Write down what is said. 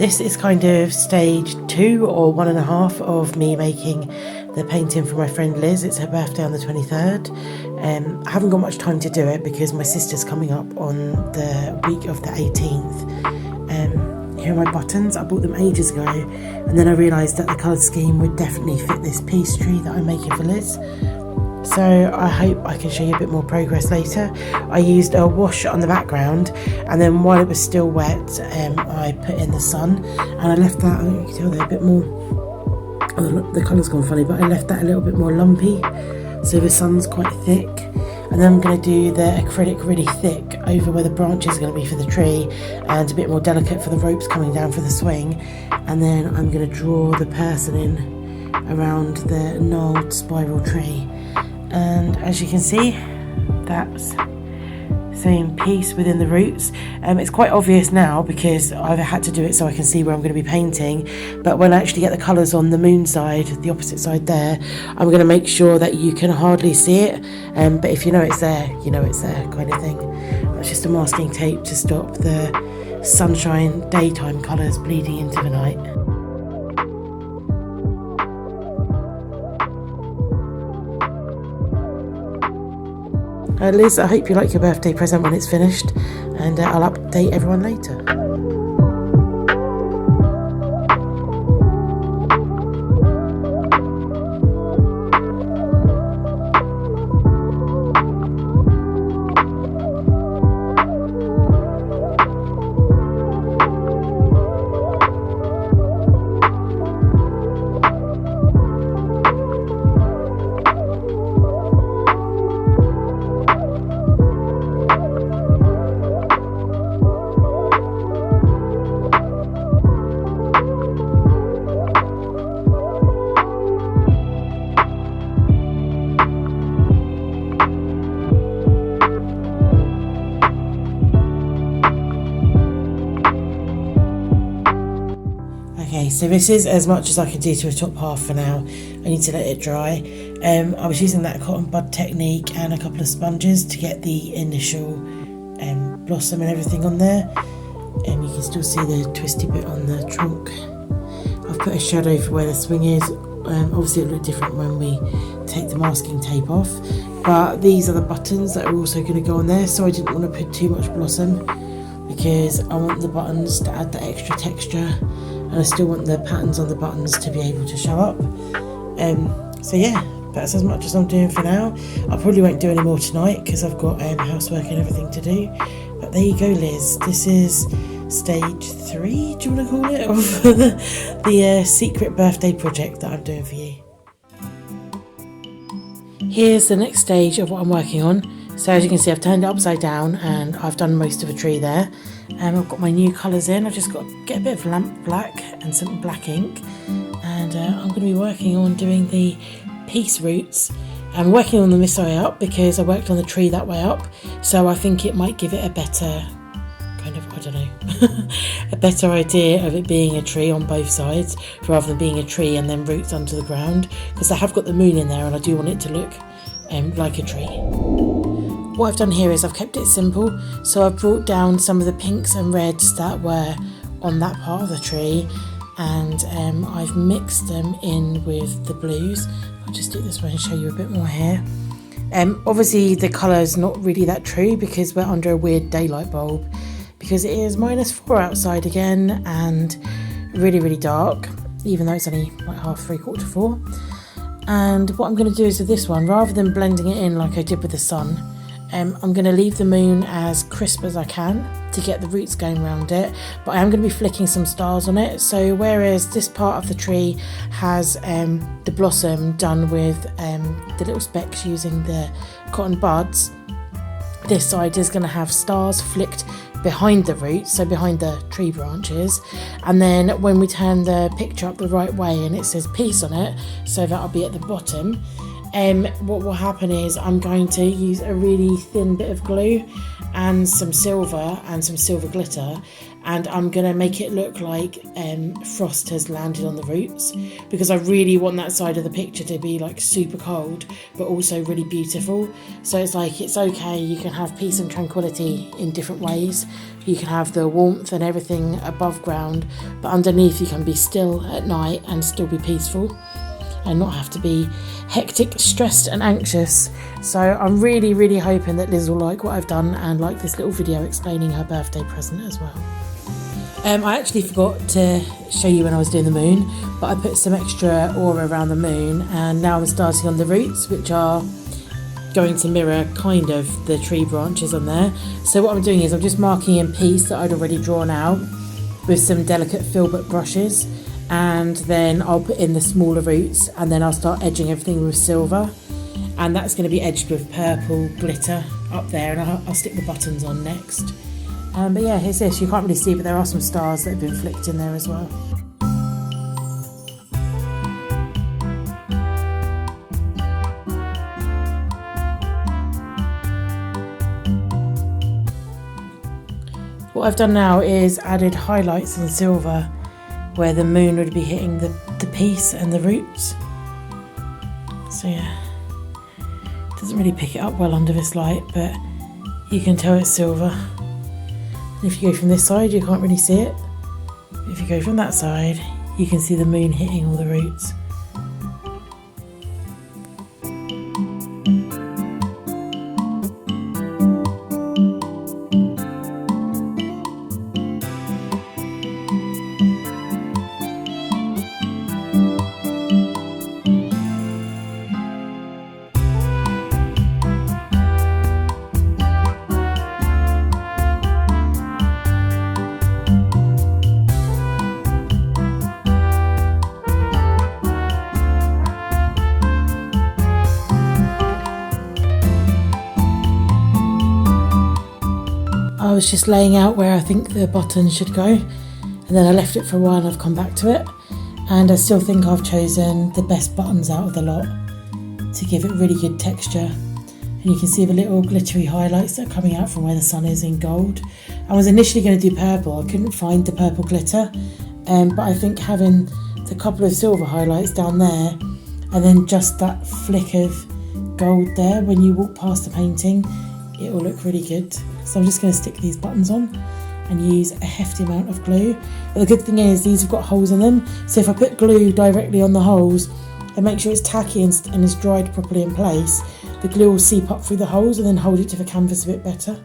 This is kind of stage 2 or 1.5 of me making the painting for my friend Liz. It's her birthday on the 23rd. I haven't got much time to do it because my sister's coming up on the week of the 18th. Here are my buttons. I bought them ages ago, and then I realised that the colour scheme would definitely fit this peace tree that I'm making for Liz. So I hope I can show you a bit more progress later. I used a wash on the background, and then while it was still wet, I put in the sun, and I left that, you can tell they're a bit more, the colour's gone funny, but I left that a little bit more lumpy, so the sun's quite thick. And then I'm going to do the acrylic really thick over where the branches are going to be for the tree, and a bit more delicate for the ropes coming down for the swing. And then I'm going to draw the person in around the gnarled spiral tree. And as you can see, that's saying peace within the roots. It's quite obvious now because I've had to do it so I can see where I'm going to be painting, but when I actually get the colours on the moon side, the opposite side there, I'm going to make sure that you can hardly see it, but if you know it's there, you know it's there kind of thing. That's just a masking tape to stop the sunshine daytime colours bleeding into the night. Liz, I hope you like your birthday present when it's finished, and I'll update everyone later. Okay, so this is as much as I can do to a top half for now. I need to let it dry. I was using that cotton bud technique and a couple of sponges to get the initial blossom and everything on there. And you can still see the twisty bit on the trunk. I've put a shadow for where the swing is. Obviously it'll look different when we take the masking tape off. But these are the buttons that are also going to go on there, so I didn't want to put too much blossom because I want the buttons to add the extra texture. And I still want the patterns on the buttons to be able to show up. So yeah, that's as much as I'm doing for now. I probably won't do any more tonight because I've got housework and everything to do. But there you go, Liz. This is stage 3, do you want to call it, of the secret birthday project that I'm doing for you. Here's the next stage of what I'm working on. So as you can see, I've turned it upside down and I've done most of a tree there. I've got my new colours in. I've just got to get a bit of lamp black and some black ink, and I'm going to be working on doing the peace roots. I'm working on them this way up because I worked on the tree that way up, so I think it might give it a better kind of, I don't know, a better idea of it being a tree on both sides rather than being a tree and then roots under the ground, because I have got the moon in there and I do want it to look like a tree. What I've done here is I've kept it simple, so I've brought down some of the pinks and reds that were on that part of the tree, and I've mixed them in with the blues. I'll just do it this way and show you a bit more here. Obviously the colour is not really that true because we're under a weird daylight bulb, because it is -4 outside again and really, really dark, even though it's only like 3/4 to 4. And what I'm going to do is with this one, rather than blending it in like I did with the sun, I'm going to leave the moon as crisp as I can to get the roots going around it, but I am going to be flicking some stars on it. So whereas this part of the tree has the blossom done with the little specks using the cotton buds, this side is going to have stars flicked behind the roots, so behind the tree branches. And then when we turn the picture up the right way and it says peace on it, so that'll be at the bottom, what will happen is I'm going to use a really thin bit of glue and some silver glitter, and I'm going to make it look like frost has landed on the roots, because I really want that side of the picture to be like super cold but also really beautiful. So it's like, it's okay, you can have peace and tranquility in different ways. You can have the warmth and everything above ground, but underneath you can be still at night and still be peaceful and not have to be hectic, stressed and anxious. So I'm really, really hoping that Liz will like what I've done and like this little video explaining her birthday present as well. I actually forgot to show you when I was doing the moon, but I put some extra aura around the moon, and now I'm starting on the roots, which are going to mirror kind of the tree branches on there. So what I'm doing is I'm just marking in piece that I'd already drawn out with some delicate filbert brushes, and then I'll put in the smaller roots, and then I'll start edging everything with silver, and that's going to be edged with purple glitter up there, and I'll stick the buttons on next. But yeah, here's this. You can't really see, but there are some stars that have been flicked in there as well. What I've done now is added highlights in silver where the moon would be hitting the piece and the roots. So yeah, it doesn't really pick it up well under this light, but you can tell it's silver. And if you go from this side, you can't really see it. But if you go from that side, you can see the moon hitting all the roots. I was just laying out where I think the buttons should go, and then I left it for a while and I've come back to it, and I still think I've chosen the best buttons out of the lot to give it really good texture. And you can see the little glittery highlights that are coming out from where the sun is in gold. I was initially going to do purple, I couldn't find the purple glitter, but I think having the couple of silver highlights down there and then just that flick of gold there when you walk past the painting, it will look really good. So I'm just going to stick these buttons on and use a hefty amount of glue. But the good thing is these have got holes in them, so if I put glue directly on the holes and make sure it's tacky and is dried properly in place, the glue will seep up through the holes and then hold it to the canvas a bit better.